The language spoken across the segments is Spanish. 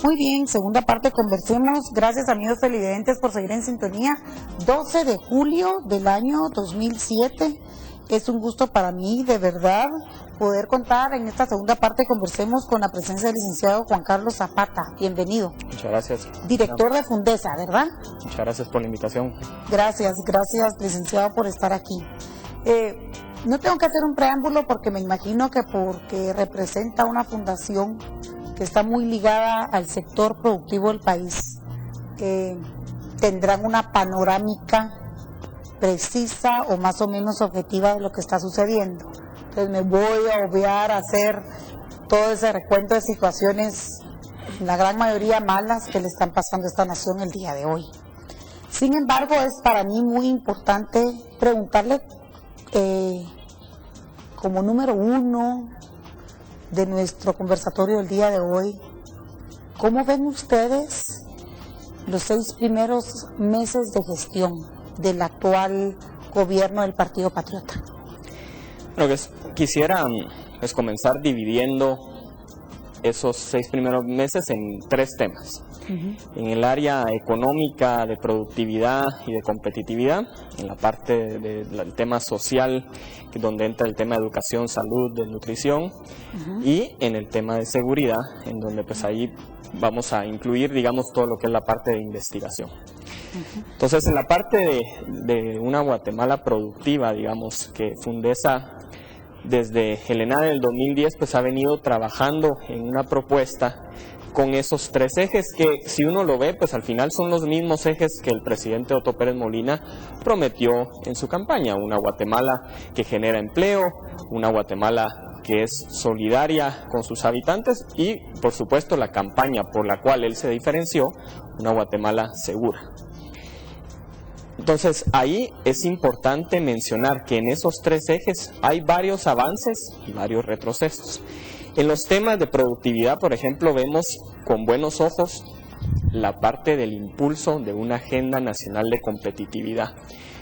Muy bien, segunda parte, conversemos. Gracias, amigos televidentes, por seguir en sintonía. 12 de julio del año 2007. Es un gusto para mí, de verdad, poder contar en esta segunda parte. Conversemos con la presencia del licenciado Juan Carlos Zapata. Bienvenido. Muchas gracias. Director de Fundesa, ¿verdad? Muchas gracias por la invitación. Gracias, licenciado, por estar aquí. No tengo que hacer un preámbulo porque me imagino que porque representa una fundación que está muy ligada al sector productivo del país, tendrán una panorámica precisa o más o menos objetiva de lo que está sucediendo. Entonces me voy a obviar a hacer todo ese recuento de situaciones, la gran mayoría malas, que le están pasando a esta nación el día de hoy. Sin embargo, es para mí muy importante preguntarle, como número uno de nuestro conversatorio del día de hoy, ¿cómo ven ustedes los 6 primeros meses de gestión del actual gobierno del Partido Patriota? Bueno, quisiera comenzar dividiendo esos 6 primeros meses en 3 temas. En el área económica, de productividad y de competitividad, en la parte del tema social, donde entra el tema de educación, salud, de nutrición, y en el tema de seguridad, en donde pues ahí vamos a incluir, digamos, todo lo que es la parte de investigación. Entonces, en la parte de una Guatemala productiva, digamos, que Fundesa desde el ENADE del 2010 pues ha venido trabajando en una propuesta con esos 3 ejes que, si uno lo ve, pues al final son los mismos ejes que el presidente Otto Pérez Molina prometió en su campaña: una Guatemala que genera empleo, una Guatemala que es solidaria con sus habitantes y, por supuesto, la campaña por la cual él se diferenció, una Guatemala segura. Entonces, ahí es importante mencionar que en esos 3 ejes hay varios avances y varios retrocesos. En los temas de productividad, por ejemplo, vemos con buenos ojos la parte del impulso de una agenda nacional de competitividad,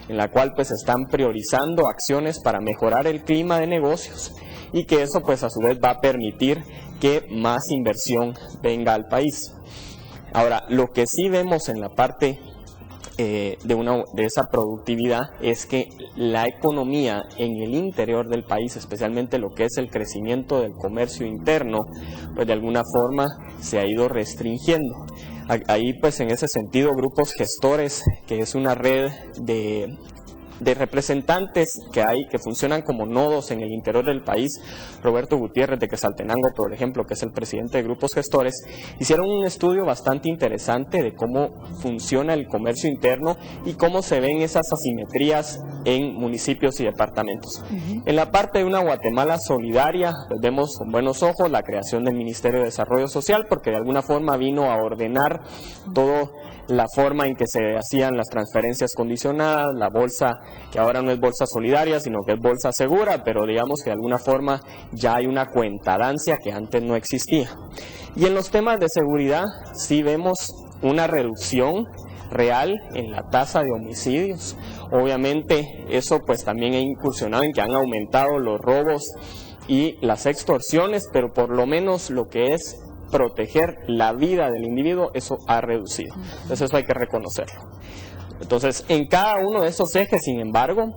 en la cual pues están priorizando acciones para mejorar el clima de negocios y que eso pues a su vez va a permitir que más inversión venga al país. Ahora, lo que sí vemos en la parte de esa productividad es que la economía en el interior del país, especialmente lo que es el crecimiento del comercio interno, pues de alguna forma se ha ido restringiendo. Ahí pues en ese sentido Grupos Gestores, que es una red de representantes que hay, que funcionan como nodos en el interior del país, Roberto Gutiérrez de Quetzaltenango, por ejemplo, que es el presidente de Grupos Gestores, hicieron un estudio bastante interesante de cómo funciona el comercio interno y cómo se ven esas asimetrías en municipios y departamentos. En la parte de una Guatemala solidaria, pues vemos con buenos ojos la creación del Ministerio de Desarrollo Social, porque de alguna forma vino a ordenar todo la forma en que se hacían las transferencias condicionadas, la bolsa, que ahora no es bolsa solidaria, sino que es bolsa segura, pero digamos que de alguna forma ya hay una cuentadancia que antes no existía. Y en los temas de seguridad sí vemos una reducción real en la tasa de homicidios. Obviamente eso pues también ha incursionado en que han aumentado los robos y las extorsiones, pero por lo menos lo que es proteger la vida del individuo, eso ha reducido. Entonces eso hay que reconocerlo. Entonces, en cada uno de esos ejes, sin embargo,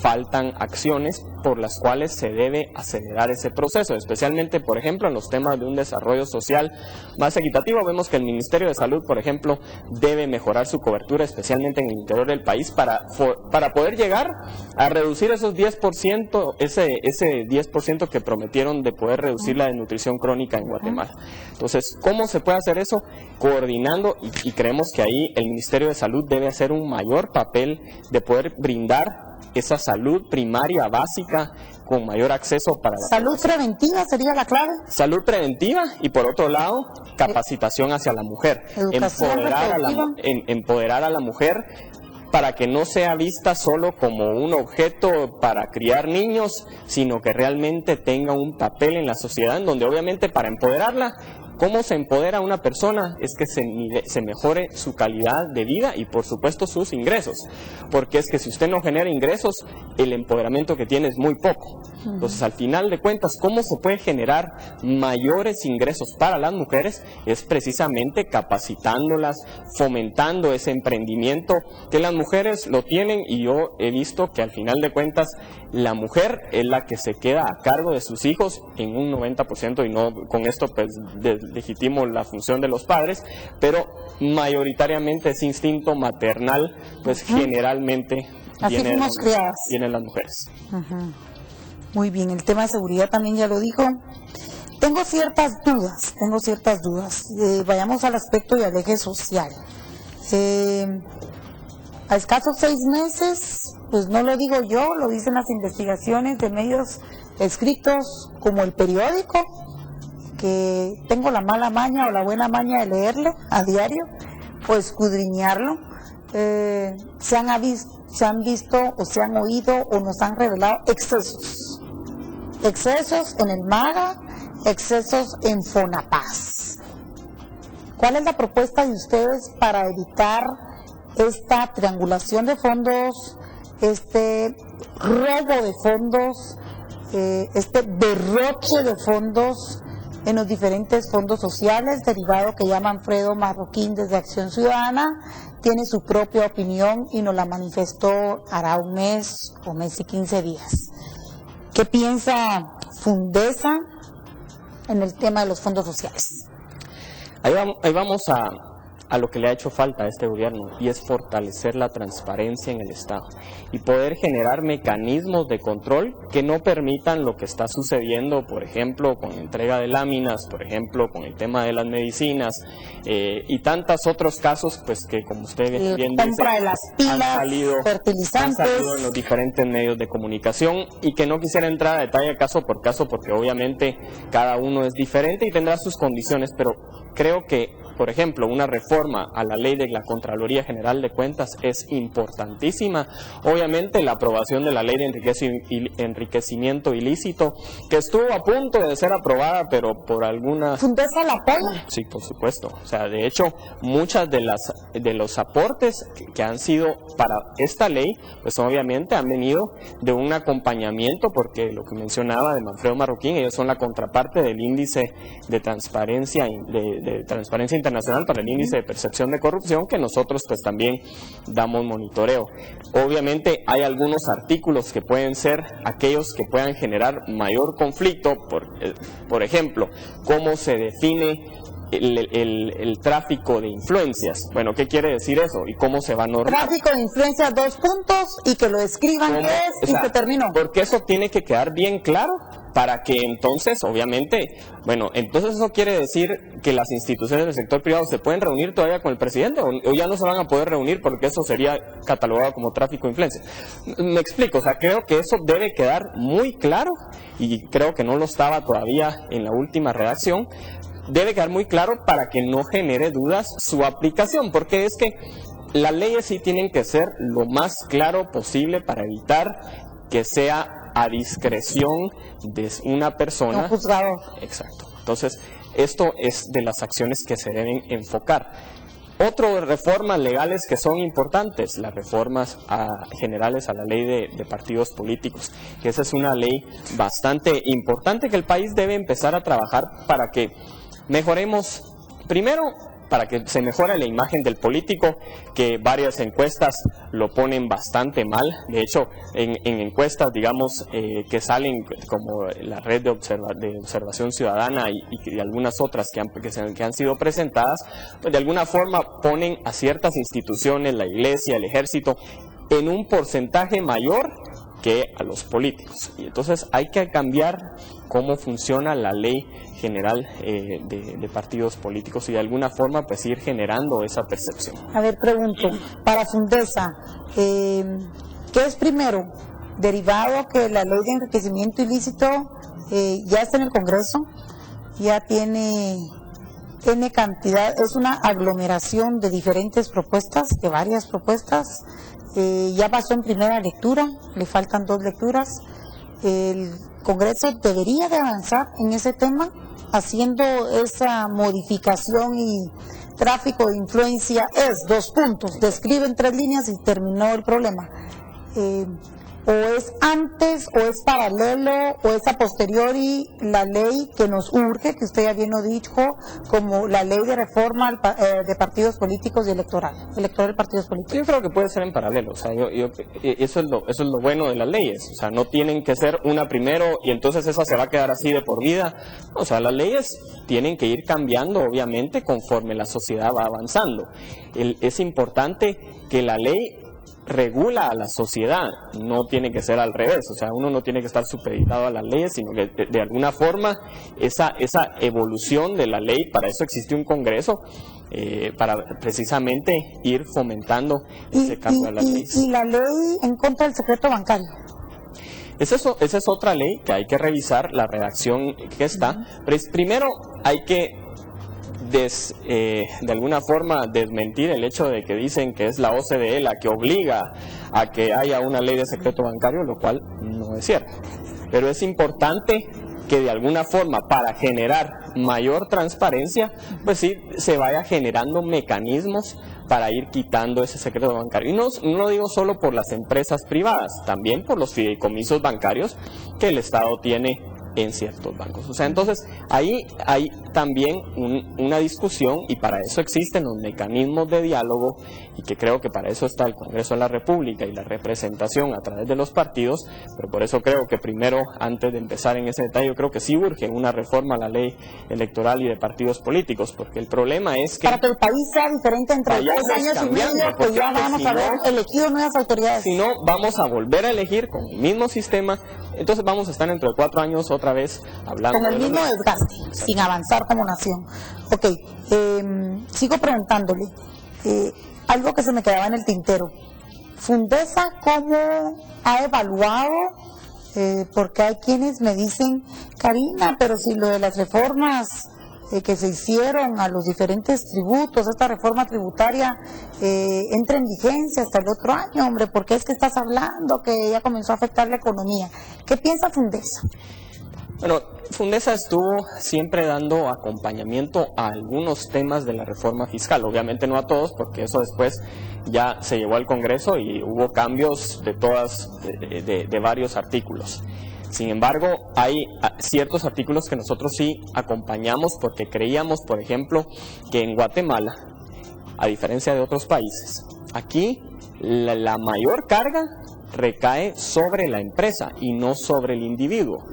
faltan acciones por las cuales se debe acelerar ese proceso, especialmente, por ejemplo, en los temas de un desarrollo social más equitativo. Vemos que el Ministerio de Salud, por ejemplo, debe mejorar su cobertura, especialmente en el interior del país, para poder llegar a reducir esos 10%, ese 10% que prometieron de poder reducir la desnutrición crónica en Guatemala. Entonces, ¿cómo se puede hacer eso? Coordinando, y creemos que ahí el Ministerio de Salud debe hacer un mayor papel de poder brindar esa salud primaria básica con mayor acceso para la salud preventiva sería la clave. Salud preventiva y por otro lado capacitación hacia la mujer, empoderar a la mujer para que no sea vista solo como un objeto para criar niños, sino que realmente tenga un papel en la sociedad, en donde obviamente para empoderarla ¿Cómo se empodera a una persona? Es que se mejore su calidad de vida y por supuesto sus ingresos, porque es que si usted no genera ingresos, el empoderamiento que tiene es muy poco. Entonces, al final de cuentas, ¿cómo se puede generar mayores ingresos para las mujeres? Es precisamente capacitándolas, fomentando ese emprendimiento, que las mujeres lo tienen, y yo he visto que al final de cuentas la mujer es la que se queda a cargo de sus hijos en un 90%, y no con esto pues legitimo la función de los padres, pero mayoritariamente ese instinto maternal pues generalmente vienen las mujeres. Muy bien, el tema de seguridad también ya lo dijo. Tengo ciertas dudas. Vayamos al aspecto y al eje social. A escasos 6 meses, pues no lo digo yo, lo dicen las investigaciones de medios escritos como El Periódico, que tengo la mala maña o la buena maña de leerlo a diario, o escudriñarlo. Se han visto o se han oído o nos han revelado excesos en el MAGA, excesos en FONAPAS. ¿Cuál es la propuesta de ustedes para evitar esta triangulación de fondos, este robo de fondos, este derroche de fondos en los diferentes fondos sociales, derivado que llama Manfredo Marroquín desde Acción Ciudadana? Tiene su propia opinión y nos la manifestó hará un mes o mes y 15 días. ¿Qué piensa Fundesa en el tema de los fondos sociales? Ahí vamos a lo que le ha hecho falta a este gobierno, y es fortalecer la transparencia en el Estado y poder generar mecanismos de control que no permitan lo que está sucediendo, por ejemplo, con entrega de láminas, por ejemplo, con el tema de las medicinas y tantos otros casos, pues que como usted bien dice, de las pilas, han salido en los diferentes medios de comunicación, y que no quisiera entrar a detalle caso por caso, porque obviamente cada uno es diferente y tendrá sus condiciones, pero creo que, por ejemplo, una reforma a la ley de la Contraloría General de Cuentas es importantísima. Obviamente la aprobación de la ley de enriquecimiento ilícito, que estuvo a punto de ser aprobada, pero por algunas... ¿Fundesa la apoya? Sí, por supuesto. O sea, de hecho, muchas de los aportes que han sido para esta ley, pues obviamente han venido de un acompañamiento, porque lo que mencionaba de Manfredo Marroquín, ellos son la contraparte del índice de transparencia internacional para el índice de percepción de corrupción, que nosotros pues también damos monitoreo. Obviamente hay algunos artículos que pueden ser aquellos que puedan generar mayor conflicto, por ejemplo, cómo se define el tráfico de influencias. Bueno, ¿qué quiere decir eso? ¿Y cómo se va a normar? Tráfico de influencias, 2 puntos, y que lo escriban qué es, y se terminó. Porque eso tiene que quedar bien claro, para que entonces, obviamente, entonces eso quiere decir que las instituciones del sector privado se pueden reunir todavía con el presidente, o ya no se van a poder reunir porque eso sería catalogado como tráfico de influencia. Me explico, o sea, creo que eso debe quedar muy claro, y creo que no lo estaba todavía en la última redacción. Debe quedar muy claro para que no genere dudas su aplicación, porque es que las leyes sí tienen que ser lo más claro posible para evitar que sea a discreción de una persona. No juzgado. Exacto. Entonces, esto es de las acciones que se deben enfocar. Otras reformas legales que son importantes, las reformas generales a la ley de partidos políticos, que esa es una ley bastante importante que el país debe empezar a trabajar para que mejoremos, primero, para que se mejore la imagen del político, que varias encuestas lo ponen bastante mal. De hecho, en encuestas, digamos, que salen como la red de observación ciudadana y algunas otras que han sido presentadas, pues de alguna forma ponen a ciertas instituciones, la iglesia, el ejército, en un porcentaje mayor que a los políticos. Y entonces hay que cambiar cómo funciona la ley general de partidos políticos y de alguna forma pues ir generando esa percepción. A ver, pregunto, para Fundesa, ¿qué es primero? Derivado que la ley de enriquecimiento ilícito ya está en el Congreso, ya tiene cantidad, es una aglomeración de diferentes propuestas, de varias propuestas, ya pasó en primera lectura, le faltan 2 lecturas. El Congreso debería de avanzar en ese tema, haciendo esa modificación y tráfico de influencia es 2 puntos, describe en 3 líneas y terminó el problema. O es antes, o es paralelo, o es a posteriori la ley que nos urge, que usted ya bien lo dijo, como la ley de reforma de partidos políticos y electoral partidos políticos. Yo creo que puede ser en paralelo, o sea, eso es lo bueno de las leyes, o sea, no tienen que ser una primero y entonces esa se va a quedar así de por vida, o sea, las leyes tienen que ir cambiando, obviamente, conforme la sociedad va avanzando. Es importante que la ley regula a la sociedad, no tiene que ser al revés, o sea, uno no tiene que estar supeditado a las leyes, sino que de alguna forma esa evolución de la ley, para eso existe un Congreso, para precisamente ir fomentando ese cambio a las leyes. Y la ley en contra del secreto bancario. Esa es otra ley que hay que revisar, la redacción que está, pero primero hay que de alguna forma desmentir el hecho de que dicen que es la OCDE la que obliga a que haya una ley de secreto bancario, lo cual no es cierto. Pero es importante que de alguna forma, para generar mayor transparencia, pues sí, se vaya generando mecanismos para ir quitando ese secreto bancario. Y no lo digo solo por las empresas privadas, también por los fideicomisos bancarios que el Estado tiene en ciertos bancos. O sea, entonces ahí hay también una discusión, y para eso existen los mecanismos de diálogo, y que creo que para eso está el Congreso de la República y la representación a través de los partidos, pero por eso creo que primero, antes de empezar en ese detalle, yo creo que sí urge una reforma a la ley electoral y de partidos políticos, porque el problema es que... Para que el país sea diferente entre 3 años y medio, pues ya vamos a ver elegido nuevas autoridades. Si no, vamos a volver a elegir con el mismo sistema, entonces vamos a estar dentro de 4 años otra vez hablando. Con el mismo desgaste, sin avanzar como nación. Ok, sigo preguntándole, algo que se me quedaba en el tintero. Fundesa, ¿cómo ha evaluado? Porque hay quienes me dicen, Karina, pero si lo de las reformas que se hicieron a los diferentes tributos, esta reforma tributaria entra en vigencia hasta el otro año, hombre, ¿por qué es que estás hablando que ya comenzó a afectar la economía? ¿Qué piensa Fundesa? Bueno, Fundesa estuvo siempre dando acompañamiento a algunos temas de la reforma fiscal, obviamente no a todos, porque eso después ya se llevó al Congreso y hubo cambios de varios artículos. Sin embargo, hay ciertos artículos que nosotros sí acompañamos porque creíamos, por ejemplo, que en Guatemala, a diferencia de otros países, aquí la mayor carga recae sobre la empresa y no sobre el individuo.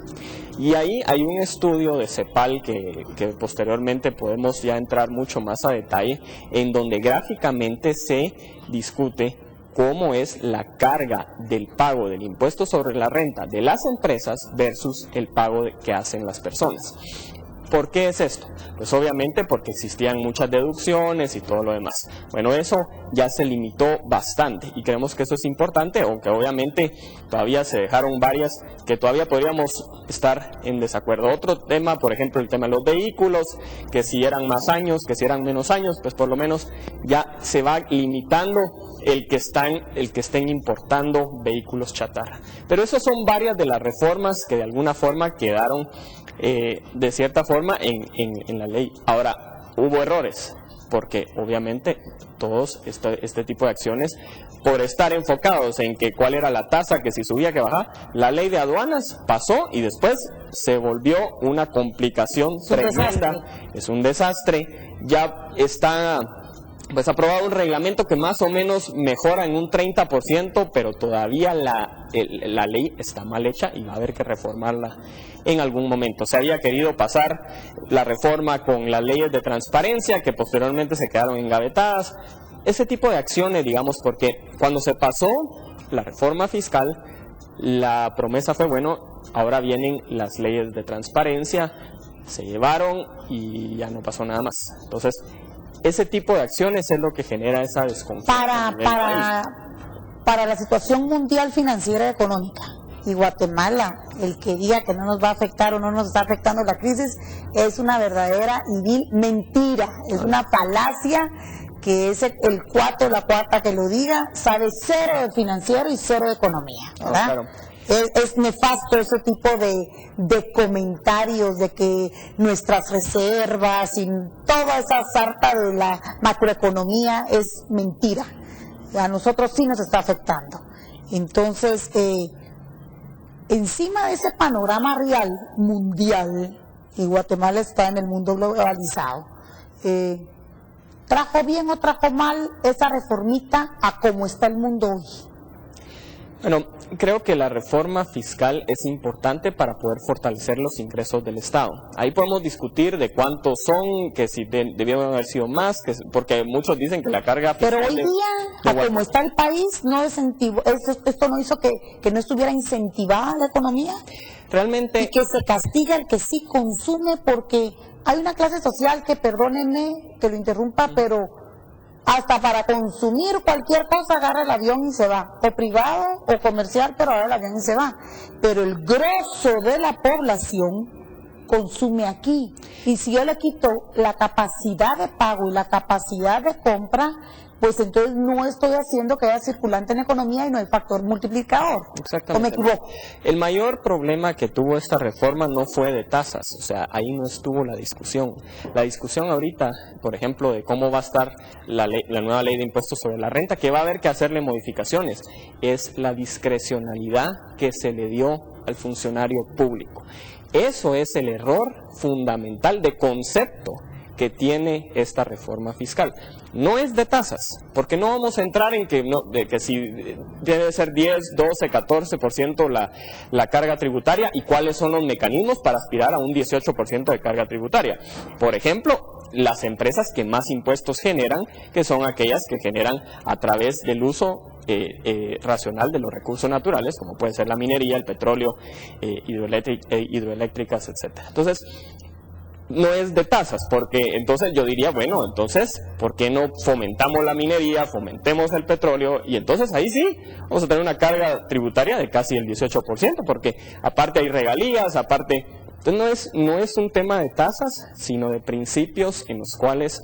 Y ahí hay un estudio de CEPAL que posteriormente podemos ya entrar mucho más a detalle, en donde gráficamente se discute cómo es la carga del pago del impuesto sobre la renta de las empresas versus el pago que hacen las personas. ¿Por qué es esto? Pues obviamente porque existían muchas deducciones y todo lo demás. Bueno, eso ya se limitó bastante y creemos que eso es importante, aunque obviamente todavía se dejaron varias que todavía podríamos estar en desacuerdo. Otro tema, por ejemplo, el tema de los vehículos, que si eran más años, que si eran menos años, pues por lo menos ya se va limitando el que estén importando vehículos chatarra. Pero esas son varias de las reformas que de alguna forma quedaron de cierta forma en la ley. Ahora, hubo errores, porque obviamente todos este tipo de acciones, por estar enfocados en que cuál era la tasa, que si subía, que bajaba, la ley de aduanas pasó y después se volvió una complicación tremenda. Es un desastre. Ya está pues aprobado un reglamento que más o menos mejora en un 30%, pero todavía la ley está mal hecha y va a haber que reformarla en algún momento. Se había querido pasar la reforma con las leyes de transparencia, que posteriormente se quedaron engavetadas. Ese tipo de acciones, digamos, porque cuando se pasó la reforma fiscal, la promesa fue, bueno, ahora vienen las leyes de transparencia, se llevaron y ya no pasó nada más. Entonces, ese tipo de acciones es lo que genera esa desconfianza. Para la situación mundial financiera y económica, y Guatemala, el que diga que no nos va a afectar o no nos está afectando la crisis, es una verdadera y vil mentira, es una falacia, que es el cuarto o la cuarta que lo diga, sabe cero de financiero y cero de economía, ¿verdad? Claro. Es nefasto ese tipo de comentarios de que nuestras reservas y toda esa sarta de la macroeconomía es mentira. A nosotros sí nos está afectando. Entonces, encima de ese panorama real mundial, y Guatemala está en el mundo globalizado, ¿trajo bien o trajo mal esa reformita a cómo está el mundo hoy? Bueno, creo que la reforma fiscal es importante para poder fortalecer los ingresos del Estado. Ahí podemos discutir de cuántos son, que si debieron haber sido más, porque muchos dicen que la carga fiscal... Pero hoy día, a como está el país, no esto no hizo que no estuviera incentivada la economía. Realmente... Y que se castiga el que sí consume, porque hay una clase social que, perdónenme que lo interrumpa, pero... hasta para consumir cualquier cosa agarra el avión y se va, o privado o comercial, pero agarra el avión y se va. Pero el grosso de la población consume aquí. Y si yo le quito la capacidad de pago y la capacidad de compra, pues entonces no estoy haciendo que haya circulante en la economía y no hay factor multiplicador. Exactamente. ¿O me equivoco? El mayor problema que tuvo esta reforma no fue de tasas, o sea, ahí no estuvo la discusión. La discusión ahorita, por ejemplo, de cómo va a estar la nueva ley de impuestos sobre la renta, que va a haber que hacerle modificaciones, es la discrecionalidad que se le dio al funcionario público. Eso es el error fundamental de concepto que tiene esta reforma fiscal. No es de tasas, porque no vamos a entrar en que si debe ser 10, 12, 14% la carga tributaria y cuáles son los mecanismos para aspirar a un 18% de carga tributaria. Por ejemplo, las empresas que más impuestos generan, que son aquellas que generan a través del uso racional de los recursos naturales, como puede ser la minería, el petróleo, hidroeléctricas, etc. Entonces, no es de tasas, porque entonces yo diría, bueno, entonces, ¿por qué no fomentamos la minería, fomentemos el petróleo? Y entonces ahí sí, vamos a tener una carga tributaria de casi el 18%, porque aparte hay regalías, aparte... Entonces no es un tema de tasas, sino de principios en los cuales,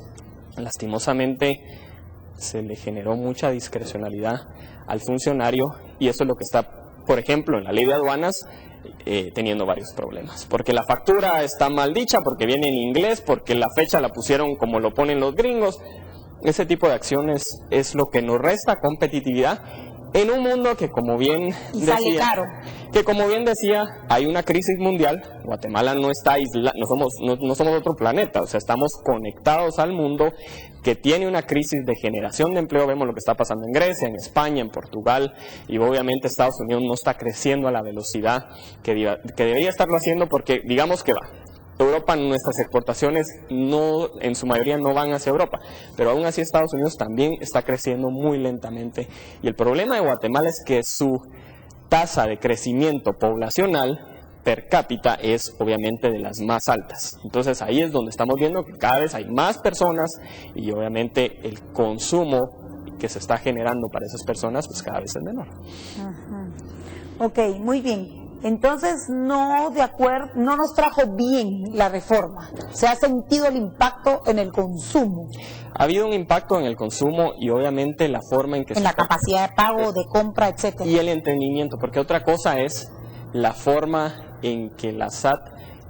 lastimosamente, se le generó mucha discrecionalidad al funcionario, y eso es lo que está, por ejemplo, en la ley de aduanas, teniendo varios problemas, porque la factura está mal dicha, porque viene en inglés, porque la fecha la pusieron como lo ponen los gringos. Ese tipo de acciones es lo que nos resta competitividad en un mundo que, como bien decía, hay una crisis mundial. Guatemala no está aislada, no somos otro planeta, o sea, estamos conectados al mundo que tiene una crisis de generación de empleo. Vemos lo que está pasando en Grecia, en España, en Portugal, y obviamente Estados Unidos no está creciendo a la velocidad que debería estarlo haciendo, porque digamos que va. Europa, nuestras exportaciones en su mayoría no van hacia Europa, pero aún así Estados Unidos también está creciendo muy lentamente, y el problema de Guatemala es que su tasa de crecimiento poblacional per cápita es obviamente de las más altas. Entonces ahí es donde estamos viendo que cada vez hay más personas, y obviamente el consumo que se está generando para esas personas pues cada vez es menor. Ok, muy bien. Entonces no nos trajo bien la reforma. Se ha sentido el impacto en el consumo. Ha habido un impacto en el consumo y obviamente la forma en que... En la capacidad de pago, de compra, etcétera. Y el entendimiento, porque otra cosa es la forma en que la SAT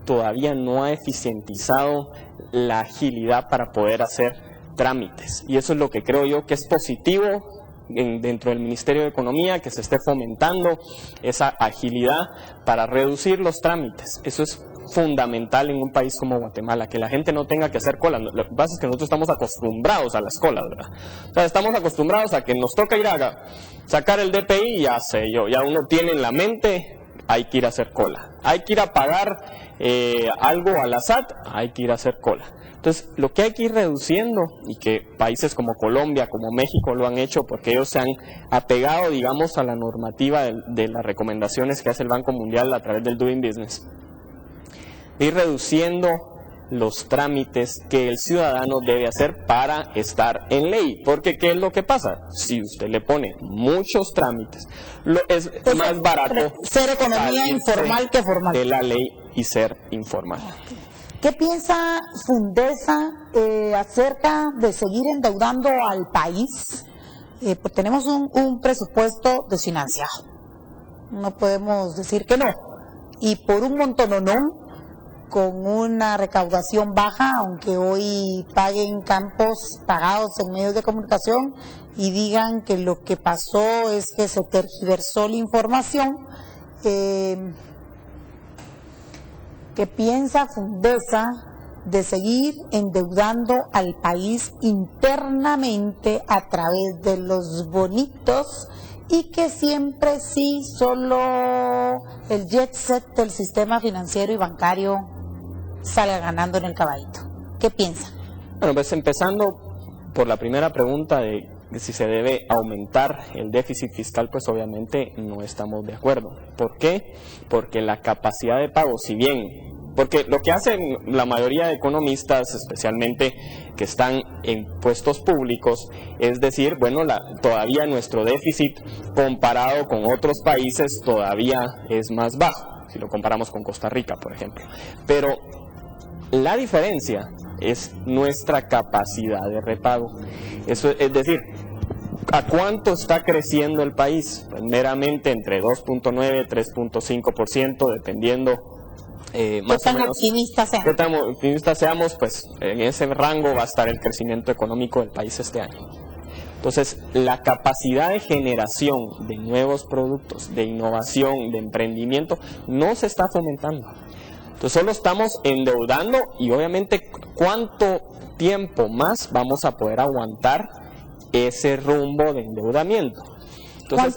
todavía no ha eficientizado la agilidad para poder hacer trámites. Y eso es lo que creo yo que es positivo dentro del Ministerio de Economía, que se esté fomentando esa agilidad para reducir los trámites. Eso es fundamental en un país como Guatemala, que la gente no tenga que hacer colas. Lo que pasa es que nosotros estamos acostumbrados a las colas, ¿verdad? O sea, estamos acostumbrados a que nos toca ir a sacar el DPI, ya uno tiene en la mente, hay que ir a hacer cola. Hay que ir a pagar algo a la SAT, hay que ir a hacer cola. Entonces, lo que hay que ir reduciendo, y que países como Colombia, como México lo han hecho, porque ellos se han apegado, digamos, a la normativa de las recomendaciones que hace el Banco Mundial a través del Doing Business, ir reduciendo los trámites que el ciudadano debe hacer para estar en ley. Porque ¿qué es lo que pasa? Si usted le pone muchos trámites, es más barato ser economía informal que formal de la ley y ser informal. ¿Qué piensa Fundesa acerca de seguir endeudando al país? Pues tenemos un presupuesto desfinanciado. no podemos decir que no. Y por un montononón, con una recaudación baja, aunque hoy paguen campos pagados en medios de comunicación y digan que lo que pasó es que se tergiversó la información, que piensa Fundesa de seguir endeudando al país internamente a través de los bonitos y que siempre sí solo el jet set del sistema financiero y bancario salga ganando en el caballito. ¿Qué piensa? Bueno, pues empezando por la primera pregunta de si se debe aumentar el déficit fiscal, pues obviamente no estamos de acuerdo. ¿Por qué? Porque la capacidad de pago, si bien, porque lo que hacen la mayoría de economistas, especialmente que están en puestos públicos, es decir, bueno, todavía nuestro déficit comparado con otros países todavía es más bajo, si lo comparamos con Costa Rica, por ejemplo. Pero la diferencia es nuestra capacidad de repago. Eso es decir, ¿a cuánto está creciendo el país? Pues meramente entre 2.9 y 3.5%, dependiendo más o menos. ¿Qué tan optimistas seamos? Pues en ese rango va a estar el crecimiento económico del país este año. Entonces, la capacidad de generación de nuevos productos, de innovación, de emprendimiento, no se está fomentando. Entonces solo estamos endeudando y obviamente cuánto tiempo más vamos a poder aguantar ese rumbo de endeudamiento. Entonces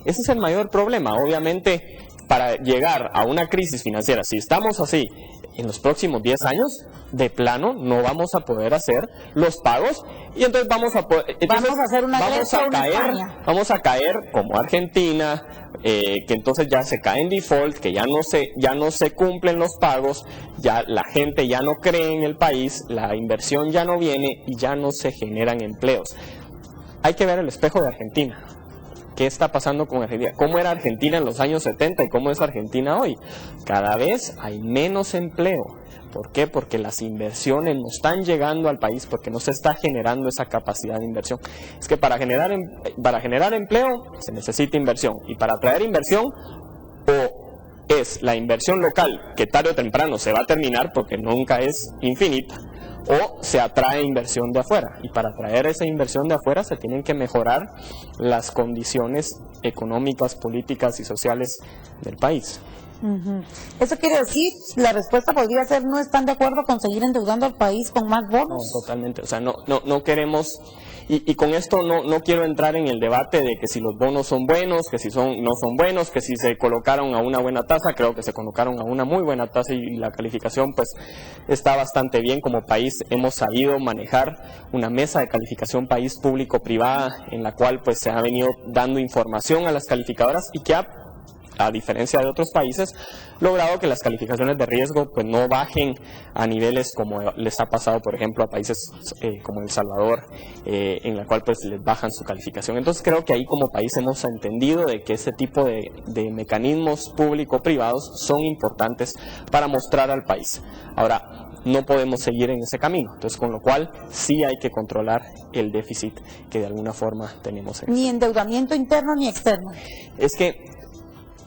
ese es el mayor problema. Obviamente para llegar a una crisis financiera, si estamos así en los próximos 10 años, de plano no vamos a poder hacer los pagos y entonces vamos a caer como Argentina, que entonces ya se cae en default, que ya no se cumplen los pagos, ya la gente ya no cree en el país, la inversión ya no viene y ya no se generan empleos. Hay que ver el espejo de Argentina. ¿Qué está pasando con Argentina? ¿Cómo era Argentina en los años 70 y cómo es Argentina hoy? Cada vez hay menos empleo. ¿Por qué? Porque las inversiones no están llegando al país, porque no se está generando esa capacidad de inversión. Es que para generar empleo se necesita inversión. Y para atraer inversión, o es la inversión local, que tarde o temprano se va a terminar porque nunca es infinita, o se atrae inversión de afuera. Y para atraer esa inversión de afuera se tienen que mejorar las condiciones económicas, políticas y sociales del país. Eso quiere decir, la respuesta podría ser: no están de acuerdo con seguir endeudando al país con más bonos. No, totalmente, o sea, no queremos, y con esto no quiero entrar en el debate de que si los bonos son buenos, que si no son buenos, que si se colocaron a una buena tasa. Creo que se colocaron a una muy buena tasa y la calificación pues está bastante bien. Como país hemos sabido manejar una mesa de calificación país público-privada en la cual pues se ha venido dando información a las calificadoras y que a diferencia de otros países, logrado que las calificaciones de riesgo pues no bajen a niveles como les ha pasado, por ejemplo, a países como El Salvador, en la cual pues les bajan su calificación. Entonces creo que ahí como país hemos entendido de que ese tipo de mecanismos público-privados son importantes para mostrar al país. Ahora, no podemos seguir en ese camino, entonces con lo cual sí hay que controlar el déficit que de alguna forma tenemos. Ni endeudamiento interno ni externo. Es que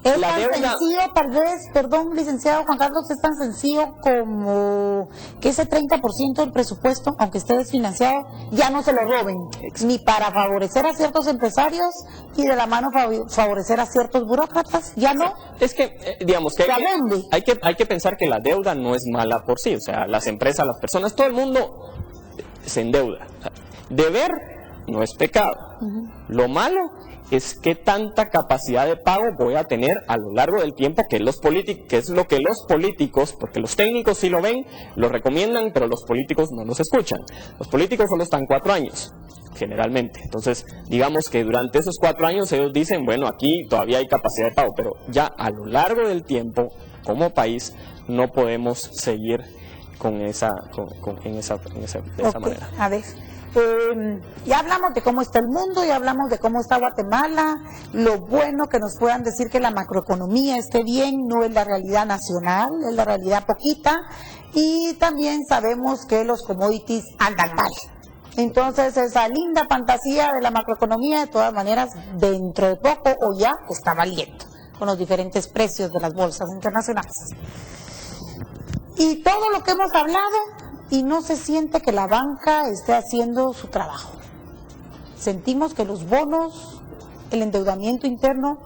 es tan sencillo, tal vez, perdón, licenciado Juan Carlos, es tan sencillo como que ese 30% del presupuesto, aunque esté desfinanciado, ya no se lo roben, ni para favorecer a ciertos empresarios y de la mano favorecer a ciertos burócratas, ya no. Es que, digamos, que hay que pensar que la deuda no es mala por sí, o sea, las empresas, las personas, todo el mundo se endeuda. O sea, deber no es pecado. Lo malo es qué tanta capacidad de pago voy a tener a lo largo del tiempo, que es lo que los políticos, porque los técnicos sí lo ven, lo recomiendan, pero los políticos no los escuchan. Los políticos solo están 4 años, generalmente. Entonces, digamos que durante esos 4 años ellos dicen, bueno, aquí todavía hay capacidad de pago, pero ya a lo largo del tiempo, como país, no podemos seguir de esa manera. A ver. Ya hablamos de cómo está el mundo, ya hablamos de cómo está Guatemala, lo bueno que nos puedan decir que la macroeconomía esté bien, no es la realidad nacional, es la realidad poquita, y también sabemos que los commodities andan mal. Entonces, esa linda fantasía de la macroeconomía, de todas maneras, dentro de poco o ya está valiendo con los diferentes precios de las bolsas internacionales. Y todo lo que hemos hablado, y no se siente que la banca esté haciendo su trabajo. Sentimos que los bonos, el endeudamiento interno,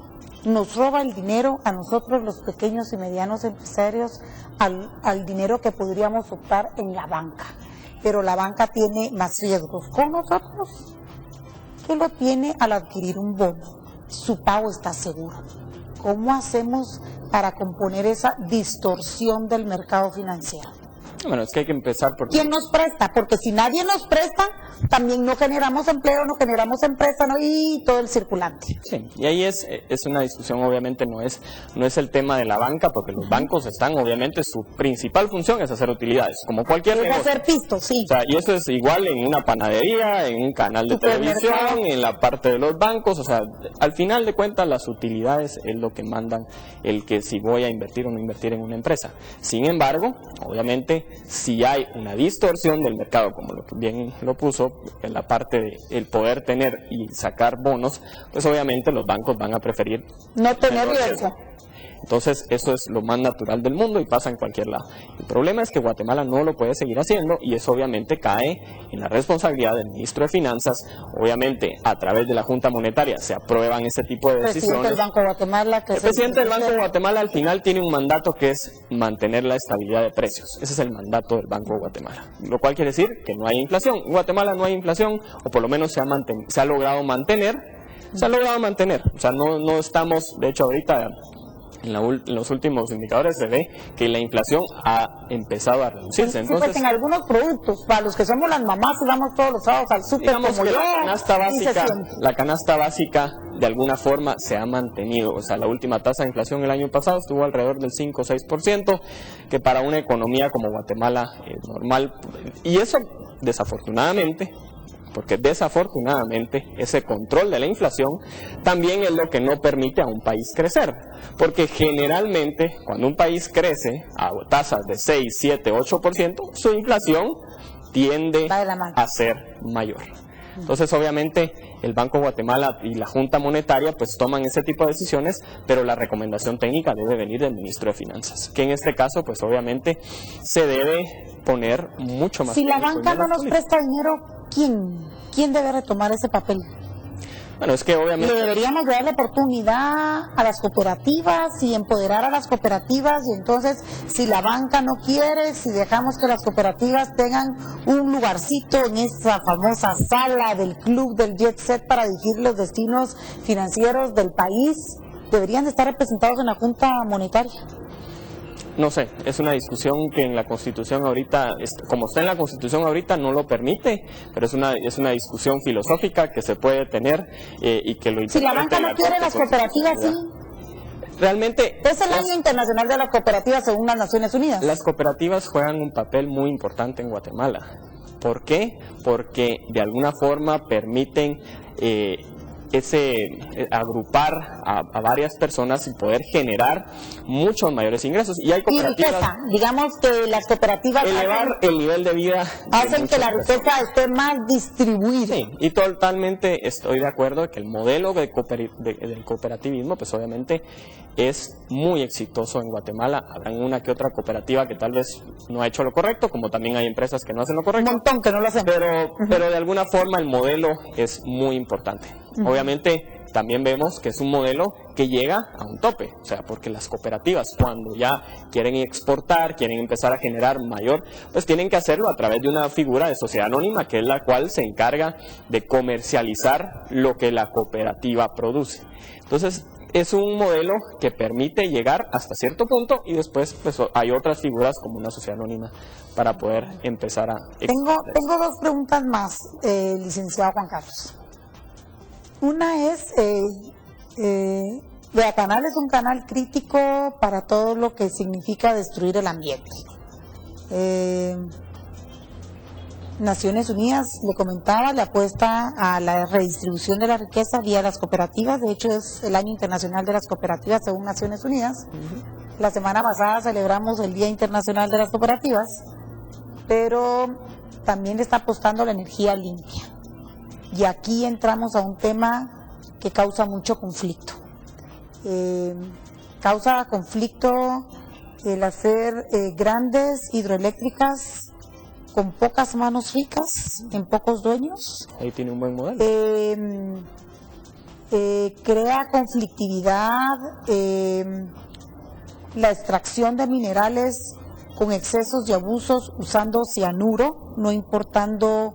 nos roba el dinero a nosotros, los pequeños y medianos empresarios, al dinero que podríamos optar en la banca. Pero la banca tiene más riesgos con nosotros que lo tiene al adquirir un bono. Su pago está seguro. ¿Cómo hacemos para componer esa distorsión del mercado financiero? Bueno, es que hay que empezar por... ¿Quién nos presta? Porque si nadie nos presta, también no generamos empleo, no generamos empresa, ¿no? Y todo el circulante. Sí, y ahí es una discusión, obviamente no es el tema de la banca, porque los bancos están, obviamente, su principal función es hacer utilidades, como cualquier Es negocio. hacer pisto, sí. O sea, y eso es igual en una panadería, en un canal de televisión, en la parte de los bancos, o sea, al final de cuentas las utilidades es lo que mandan el que si voy a invertir o no invertir en una empresa. Sin embargo, obviamente, si hay una distorsión del mercado, como lo que bien lo puso, en la parte de el poder tener y sacar bonos, pues obviamente los bancos van a preferir no tener riesgo. Entonces, eso es lo más natural del mundo y pasa en cualquier lado. El problema es que Guatemala no lo puede seguir haciendo y eso obviamente cae en la responsabilidad del ministro de Finanzas. Obviamente, a través de la Junta Monetaria se aprueban ese tipo de decisiones. El Banco de Guatemala, el presidente del Banco de Guatemala al final tiene un mandato que es mantener la estabilidad de precios. Ese es el mandato del Banco de Guatemala. Lo cual quiere decir que no hay inflación. En Guatemala no hay inflación, o por lo menos se ha logrado mantener. O sea, no estamos, de hecho ahorita... En los últimos indicadores se ve que la inflación ha empezado a reducirse. Entonces, pues en algunos productos, para los que somos las mamás y vamos todos los sábados al súper, digamos como que yo, la canasta básica de alguna forma se ha mantenido. O sea, la última tasa de inflación el año pasado estuvo alrededor del 5 o 6%, que para una economía como Guatemala es normal. Y eso, desafortunadamente, porque desafortunadamente ese control de la inflación también es lo que no permite a un país crecer, porque generalmente cuando un país crece a tasas de 6, 7, 8%, su inflación tiende a ser mayor. Entonces, obviamente, el Banco de Guatemala y la Junta Monetaria pues toman ese tipo de decisiones, pero la recomendación técnica debe venir del ministro de Finanzas, que en este caso, pues obviamente, se debe poner mucho más... Si la banca no nos presta dinero, ¿quién debe retomar ese papel? Bueno, es que obviamente... Le deberíamos dar la oportunidad a las cooperativas y empoderar a las cooperativas, y entonces si la banca no quiere, si dejamos que las cooperativas tengan un lugarcito en esa famosa sala del club del Jet Set para dirigir los destinos financieros del país, deberían de estar representados en la Junta Monetaria. No sé, es una discusión que en la Constitución ahorita, como está en la Constitución ahorita, no lo permite, pero es una discusión filosófica que se puede tener y que lo... Si la banca no quiere, las cooperativas sí. Realmente... Es el año internacional de las cooperativas según las Naciones Unidas. Las cooperativas juegan un papel muy importante en Guatemala. ¿Por qué? Porque de alguna forma permiten... agrupar a varias personas y poder generar muchos mayores ingresos. Y hay cooperativas... Y riqueza, digamos que las cooperativas... Elevar el nivel de vida... Hacen que la riqueza esté más distribuida. Sí, y totalmente estoy de acuerdo que el modelo del cooperativismo, pues obviamente es muy exitoso en Guatemala. Habrá una que otra cooperativa que tal vez no ha hecho lo correcto, como también hay empresas que no hacen lo correcto. Un montón que no lo hacen. Pero de alguna forma el modelo es muy importante. Obviamente también vemos que es un modelo que llega a un tope, o sea, porque las cooperativas cuando ya quieren exportar, quieren empezar a generar mayor, pues tienen que hacerlo a través de una figura de sociedad anónima, que es la cual se encarga de comercializar lo que la cooperativa produce. Entonces, es un modelo que permite llegar hasta cierto punto y después pues hay otras figuras como una sociedad anónima para poder empezar a... Tengo dos preguntas más, licenciado Juan Carlos. Una es, Vea Canal es un canal crítico para todo lo que significa destruir el ambiente. Naciones Unidas, le comentaba, le apuesta a la redistribución de la riqueza vía las cooperativas. De hecho, es el año internacional de las cooperativas según Naciones Unidas. La semana pasada celebramos el Día Internacional de las Cooperativas, pero también le está apostando a la energía limpia. Y aquí entramos a un tema que causa mucho conflicto. Causa conflicto el hacer grandes hidroeléctricas con pocas manos ricas, en pocos dueños. Ahí tiene un buen modelo. Crea conflictividad, la extracción de minerales con excesos y abusos usando cianuro, no importando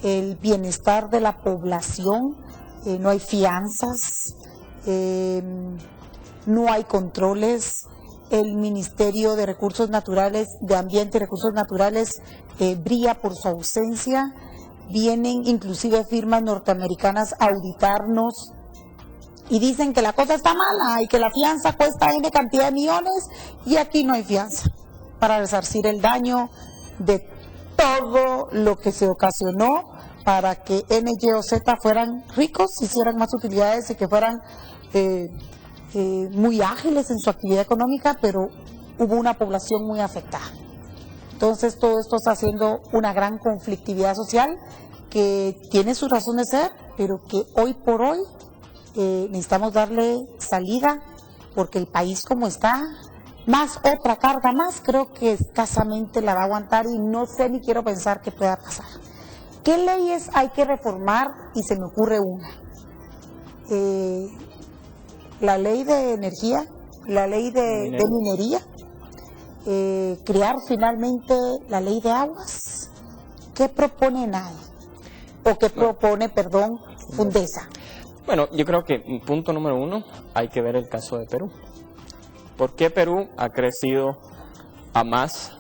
el bienestar de la población, no hay fianzas, no hay controles. El Ministerio de Recursos Naturales, de Ambiente y Recursos Naturales brilla por su ausencia. Vienen inclusive firmas norteamericanas a auditarnos y dicen que la cosa está mala y que la fianza cuesta N cantidad de millones, y aquí no hay fianza para resarcir el daño de todo lo que se ocasionó para que N, Y o Z fueran ricos, hicieran más utilidades y que fueran muy ágiles en su actividad económica, pero hubo una población muy afectada. Entonces todo esto está haciendo una gran conflictividad social que tiene su razón de ser, pero que hoy por hoy necesitamos darle salida, porque el país como está, más otra carga más, creo que escasamente la va a aguantar y no sé ni quiero pensar qué pueda pasar. ¿Qué leyes hay que reformar? Y se me ocurre una. La ley de energía, la ley de minería, crear finalmente la ley de aguas. ¿Qué propone NAE? ¿O qué propone, perdón, Fundesa? Bueno, yo creo que punto número uno, hay que ver el caso de Perú. ¿Por qué Perú ha crecido a más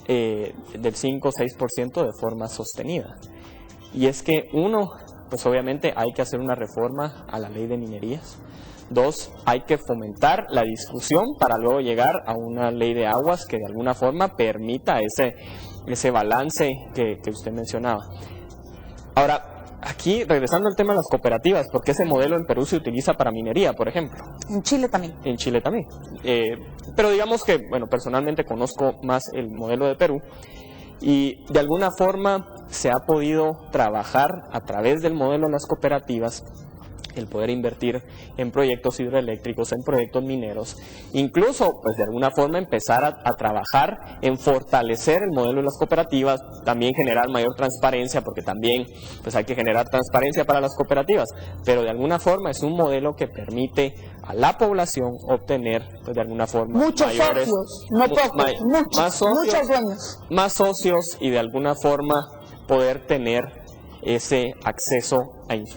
del 5 o 6% de forma sostenida? Y es que uno, pues obviamente hay que hacer una reforma a la ley de minerías. Dos, hay que fomentar la discusión para luego llegar a una ley de aguas que de alguna forma permita ese balance que usted mencionaba. Ahora, aquí, regresando al tema de las cooperativas, porque ese modelo en Perú se utiliza para minería, por ejemplo. En Chile también. En Chile también. Pero digamos que, bueno, personalmente conozco más el modelo de Perú y de alguna forma se ha podido trabajar a través del modelo de las cooperativas el poder invertir en proyectos hidroeléctricos, en proyectos mineros, incluso pues de alguna forma empezar a trabajar en fortalecer el modelo de las cooperativas, también generar mayor transparencia, porque también pues hay que generar transparencia para las cooperativas, pero de alguna forma es un modelo que permite a la población obtener pues de alguna forma muchos mayores, socios, no pocos, muchos dueños, más socios y de alguna forma poder tener ese acceso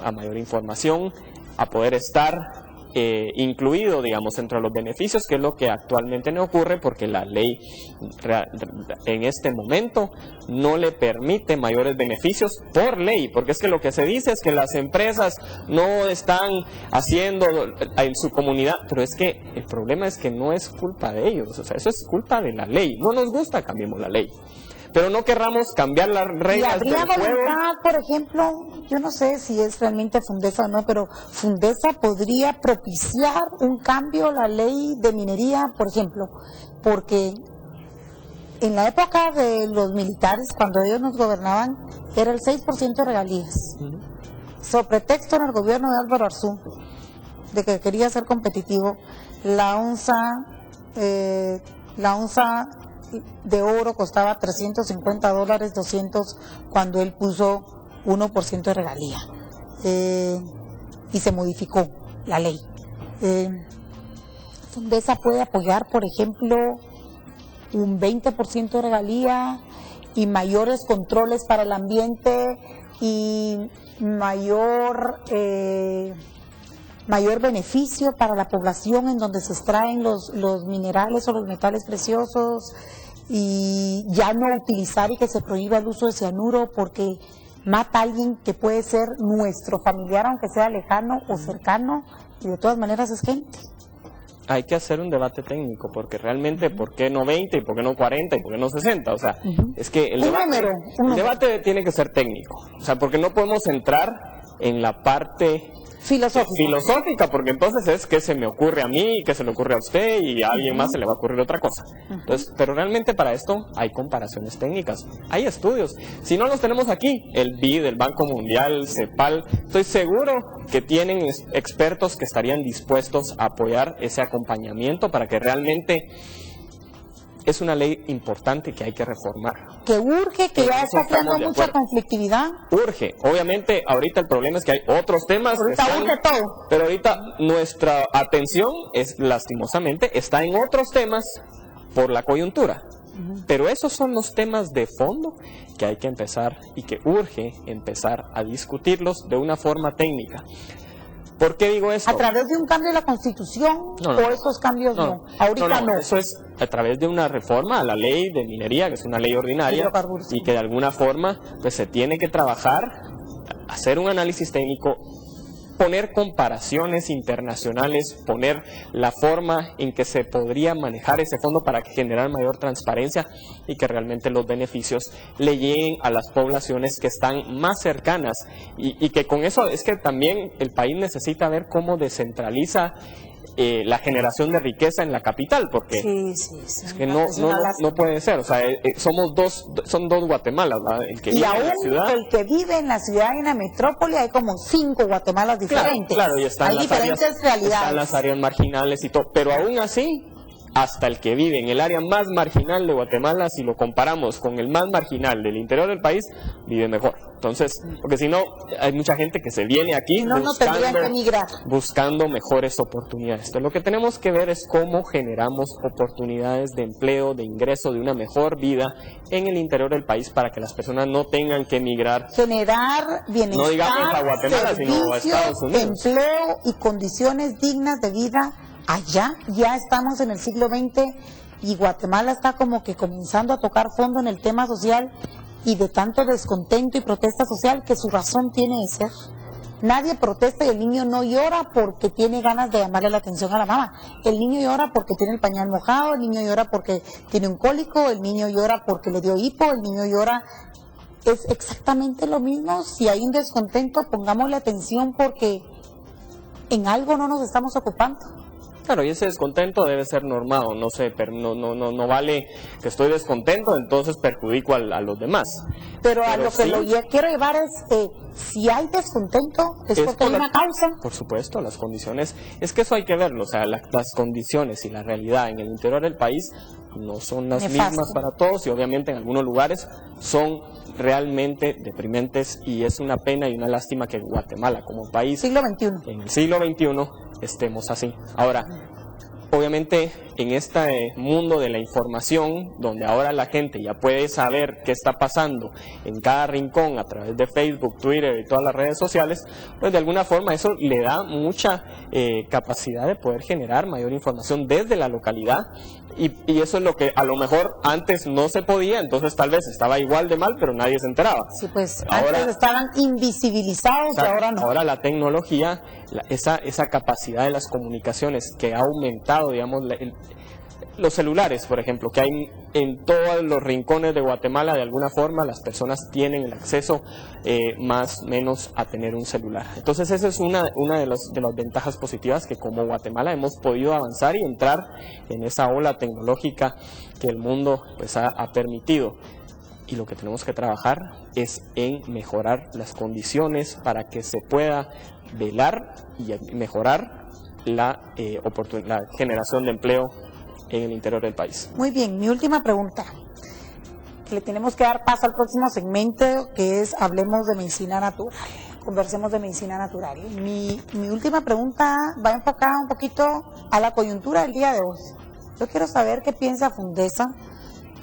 a mayor información, a poder estar incluido, digamos, entre los beneficios, que es lo que actualmente no ocurre, porque la ley en este momento no le permite mayores beneficios por ley, porque es que lo que se dice es que las empresas no están haciendo en su comunidad, pero es que el problema es que no es culpa de ellos, o sea, eso es culpa de la ley. No nos gusta, cambiemos la ley, pero no querramos cambiar las reglas del juego. ¿Y habría voluntad, por ejemplo, yo no sé si es realmente Fundesa o no, pero Fundesa podría propiciar un cambio a la ley de minería, por ejemplo, porque en la época de los militares, cuando ellos nos gobernaban, era el 6% de regalías. Sobre pretexto en el gobierno de Álvaro Arzú, de que quería ser competitivo, la onza de oro costaba $350, 200 cuando él puso 1% de regalía, y se modificó la ley. Fundesa puede apoyar, por ejemplo, un 20% de regalía y mayores controles para el ambiente y mayor beneficio para la población, en donde se extraen los minerales o los metales preciosos, y ya no utilizar y que se prohíba el uso de cianuro porque mata a alguien que puede ser nuestro familiar, aunque sea lejano o cercano, y de todas maneras es gente. Hay que hacer un debate técnico, porque realmente, ¿por qué no 20 y por qué no 40 y por qué no 60? O sea, es que el debate tiene que ser técnico, o sea, porque no podemos entrar en la parte filosófica, porque entonces es que se me ocurre a mí, que se le ocurre a usted y a alguien más se le va a ocurrir otra cosa. Entonces, pero realmente para esto hay comparaciones técnicas, hay estudios. Si no los tenemos aquí, el BID, el Banco Mundial, CEPAL, estoy seguro que tienen expertos que estarían dispuestos a apoyar ese acompañamiento para que realmente es una ley importante que hay que reformar. Que urge, que ya está creando mucha conflictividad. Urge. Obviamente, ahorita el problema es que hay otros temas. Ahorita urge todo. Pero ahorita nuestra atención, lastimosamente, está en otros temas por la coyuntura. Pero esos son los temas de fondo que hay que empezar y que urge empezar a discutirlos de una forma técnica. ¿Por qué digo esto? ¿A través de un cambio de la Constitución o esos cambios no? Ahorita no. Eso es a través de una reforma a la ley de minería, que es una ley ordinaria, y que de alguna forma pues se tiene que trabajar, hacer un análisis técnico, poner comparaciones internacionales, poner la forma en que se podría manejar ese fondo para generar mayor transparencia y que realmente los beneficios le lleguen a las poblaciones que están más cercanas y que con eso es que también el país necesita ver cómo descentraliza la generación de riqueza en la capital, porque es que no puede ser, o sea, son dos Guatemalas, ¿verdad? El que y vive aún en la ciudad, el que vive en la ciudad y en la metrópoli hay como 5 Guatemalas diferentes. Claro, y hay diferentes realidades. Están las áreas marginales y todo, pero aún así, hasta el que vive en el área más marginal de Guatemala, si lo comparamos con el más marginal del interior del país, vive mejor. Entonces, porque si no, hay mucha gente que se viene aquí buscando mejores oportunidades. Entonces, lo que tenemos que ver es cómo generamos oportunidades de empleo, de ingreso, de una mejor vida en el interior del país para que las personas no tengan que emigrar. Generar bienestar, no digamos a Guatemala, sino a Estados Unidos. Empleo y condiciones dignas de vida allá. Ya estamos en el siglo XX y Guatemala está como que comenzando a tocar fondo en el tema social y de tanto descontento y protesta social que su razón tiene de ser. Nadie protesta y el niño no llora porque tiene ganas de llamarle la atención a la mamá. El niño llora porque tiene el pañal mojado, el niño llora porque tiene un cólico, el niño llora porque le dio hipo, el niño llora. Es exactamente lo mismo. Si hay un descontento, pongámosle atención porque en algo no nos estamos ocupando. Claro, y ese descontento debe ser normado, no vale que estoy descontento, entonces perjudico a los demás. Pero a lo que quiero llevar es, si hay descontento, es porque hay una causa. Por supuesto, las condiciones, es que eso hay que verlo, o sea, las condiciones y la realidad en el interior del país no son las mismas para todos y obviamente en algunos lugares son realmente deprimentes y es una pena y una lástima que Guatemala como país siglo XXI. En el siglo XXI estemos así. Ahora, obviamente en este mundo de la información, donde ahora la gente ya puede saber qué está pasando en cada rincón a través de Facebook, Twitter y todas las redes sociales, pues de alguna forma eso le da mucha capacidad de poder generar mayor información desde la localidad. Y eso es lo que a lo mejor antes no se podía, entonces tal vez estaba igual de mal, pero nadie se enteraba. Sí, pues ahora, antes estaban invisibilizados y ahora no. Ahora la tecnología, esa capacidad de las comunicaciones que ha aumentado, digamos, los celulares, por ejemplo, que hay en todos los rincones de Guatemala, de alguna forma las personas tienen el acceso más o menos a tener un celular. Entonces esa es una de las ventajas positivas que como Guatemala hemos podido avanzar y entrar en esa ola tecnológica que el mundo pues ha permitido. Y lo que tenemos que trabajar es en mejorar las condiciones para que se pueda velar y mejorar la generación de empleo en el interior del país. Muy bien, mi última pregunta, que le tenemos que dar paso al próximo segmento, que es hablemos de medicina natural, conversemos de medicina natural. Mi última pregunta va enfocada un poquito a la coyuntura del día de hoy. Yo quiero saber qué piensa Fundesa.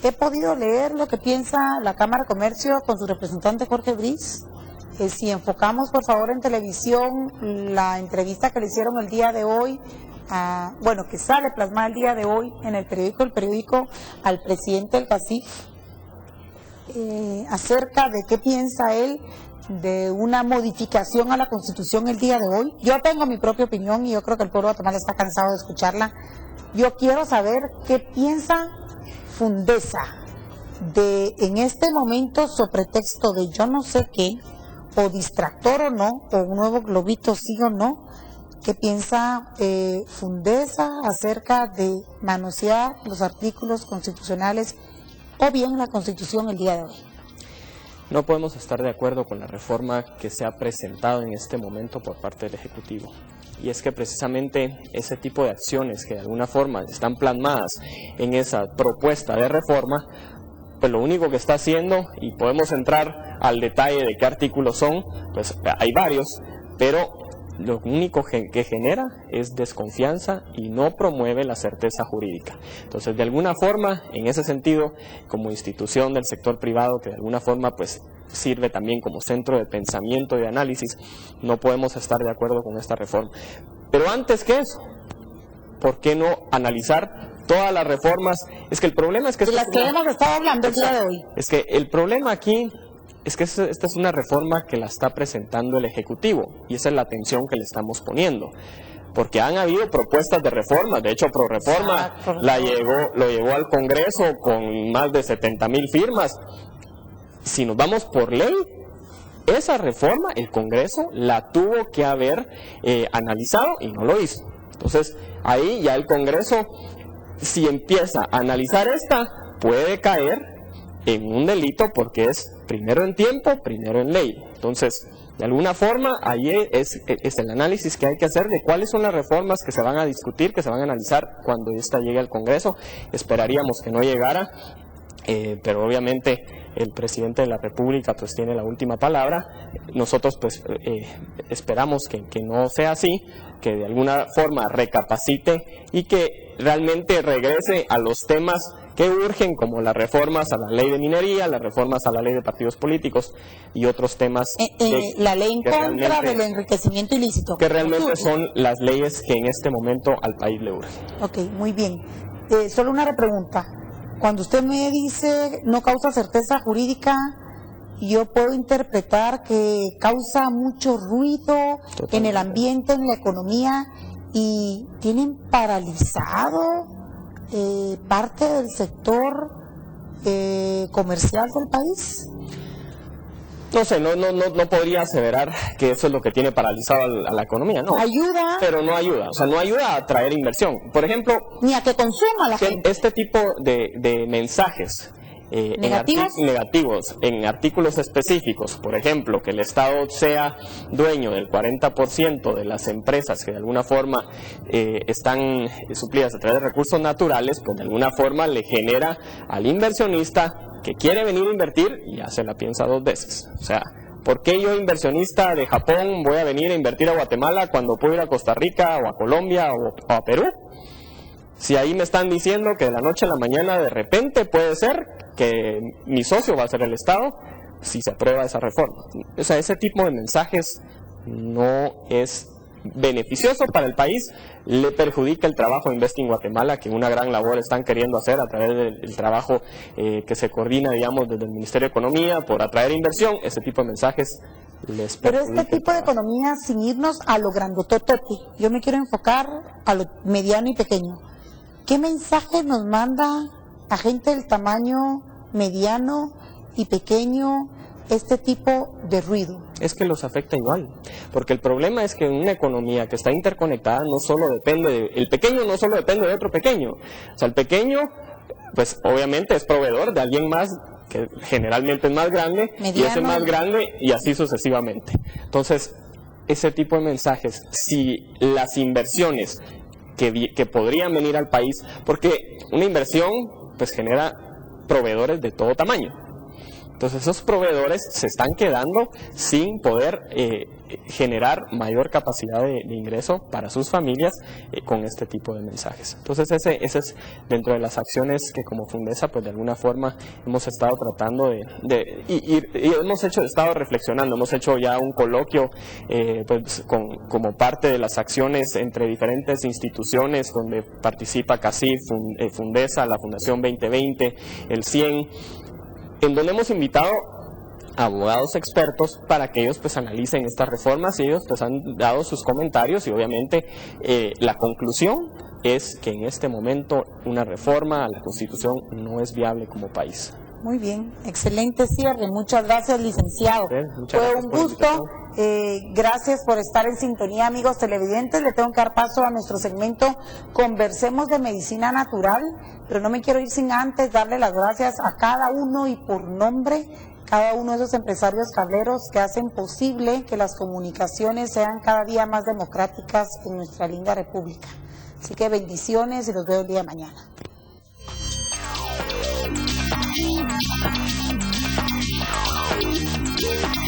He podido leer lo que piensa la Cámara de Comercio con su representante Jorge Briz. Si enfocamos por favor en televisión la entrevista que le hicieron el día de hoy, que sale plasmada el día de hoy en el periódico al presidente del CACIF, acerca de qué piensa él de una modificación a la Constitución el día de hoy. Yo tengo mi propia opinión y yo creo que el pueblo de Guatemala está cansado de escucharla. Yo quiero saber qué piensa Fundesa de en este momento, sobre pretexto de yo no sé qué, o distractor o no, o un nuevo globito sí o no. ¿Qué piensa Fundesa acerca de manosear los artículos constitucionales o bien la Constitución el día de hoy? No podemos estar de acuerdo con la reforma que se ha presentado en este momento por parte del Ejecutivo. Y es que precisamente ese tipo de acciones que de alguna forma están plasmadas en esa propuesta de reforma, pues lo único que está haciendo, y podemos entrar al detalle de qué artículos son, pues hay varios, pero lo único que genera es desconfianza y no promueve la certeza jurídica. Entonces, de alguna forma, en ese sentido, como institución del sector privado, que de alguna forma pues sirve también como centro de pensamiento y de análisis, no podemos estar de acuerdo con esta reforma. Pero antes que eso, ¿por qué no analizar todas las reformas? Es que el problema es que... De las que hemos estado hablando el día de hoy. Es que el problema aquí es que esta es una reforma que la está presentando el Ejecutivo y esa es la atención que le estamos poniendo. Porque han habido propuestas de reforma, de hecho ProReforma lo llevó al Congreso con más de 70,000 firmas. Si nos vamos por ley, esa reforma el Congreso la tuvo que haber analizado y no lo hizo. Entonces ahí ya el Congreso, si empieza a analizar esta, puede caer en un delito porque es primero en tiempo, primero en ley. Entonces, de alguna forma, ahí es el análisis que hay que hacer de cuáles son las reformas que se van a discutir, que se van a analizar cuando esta llegue al Congreso. Esperaríamos que no llegara, pero obviamente el presidente de la República pues tiene la última palabra. Nosotros pues esperamos que no sea así, que de alguna forma recapacite y que realmente regrese a los temas que urgen, como las reformas a la ley de minería, las reformas a la ley de partidos políticos y otros temas. La ley en contra del enriquecimiento ilícito. Que realmente son las leyes que en este momento al país le urgen. Ok, muy bien. Solo una repregunta. Cuando usted me dice no causa certeza jurídica, yo puedo interpretar que causa mucho ruido en el ambiente, en la economía, y tienen paralizado parte del sector comercial del país. No sé, no podría aseverar que eso es lo que tiene paralizado a la economía, no. Ayuda. Pero no ayuda, o sea, no ayuda a atraer inversión. Por ejemplo, ni a que consuma la gente. Este tipo de mensajes negativos en artículos específicos, por ejemplo, que el Estado sea dueño del 40% de las empresas que de alguna forma están suplidas a través de recursos naturales, pues de alguna forma le genera al inversionista que quiere venir a invertir y ya se la piensa dos veces. O sea, ¿por qué yo, inversionista de Japón, voy a venir a invertir a Guatemala cuando puedo ir a Costa Rica o a Colombia o a Perú? Si ahí me están diciendo que de la noche a la mañana de repente puede ser que mi socio va a ser el Estado si se aprueba esa reforma. O sea, ese tipo de mensajes no es beneficioso para el país, le perjudica el trabajo de Invest in Guatemala, que una gran labor están queriendo hacer a través del trabajo que se coordina, digamos, desde el Ministerio de Economía por atraer inversión. Ese tipo de mensajes les perjudica. Pero este tipo de economía, sin irnos a lo grandototote, yo me quiero enfocar a lo mediano y pequeño. ¿Qué mensaje nos manda a gente del tamaño mediano y pequeño este tipo de ruido? Es que los afecta igual, porque el problema es que en una economía que está interconectada no solo depende el pequeño no solo depende de otro pequeño. O sea, el pequeño, pues obviamente es proveedor de alguien más que generalmente es más grande, mediano, y ese más grande, y así sucesivamente. Entonces, ese tipo de mensajes, si las inversiones que podrían venir al país, porque una inversión pues genera proveedores de todo tamaño. Entonces esos proveedores se están quedando sin poder generar mayor capacidad de ingreso para sus familias con este tipo de mensajes. Entonces ese es dentro de las acciones que como Fundesa pues de alguna forma hemos estado tratando y hemos estado reflexionando, hemos hecho ya un coloquio pues como parte de las acciones entre diferentes instituciones donde participa CACIF, Fundesa, la Fundación 2020, el 100, en donde hemos invitado a abogados expertos para que ellos pues analicen estas reformas, y ellos pues han dado sus comentarios, y obviamente la conclusión es que en este momento una reforma a la Constitución no es viable como país. Muy bien, excelente cierre. Muchas gracias, licenciado. Fue un gusto. Gracias por estar en sintonía, amigos televidentes. Le tengo que dar paso a nuestro segmento Conversemos de Medicina Natural, pero no me quiero ir sin antes darle las gracias a cada uno y por nombre, cada uno de esos empresarios cableros que hacen posible que las comunicaciones sean cada día más democráticas en nuestra linda república. Así que bendiciones y los veo el día de mañana.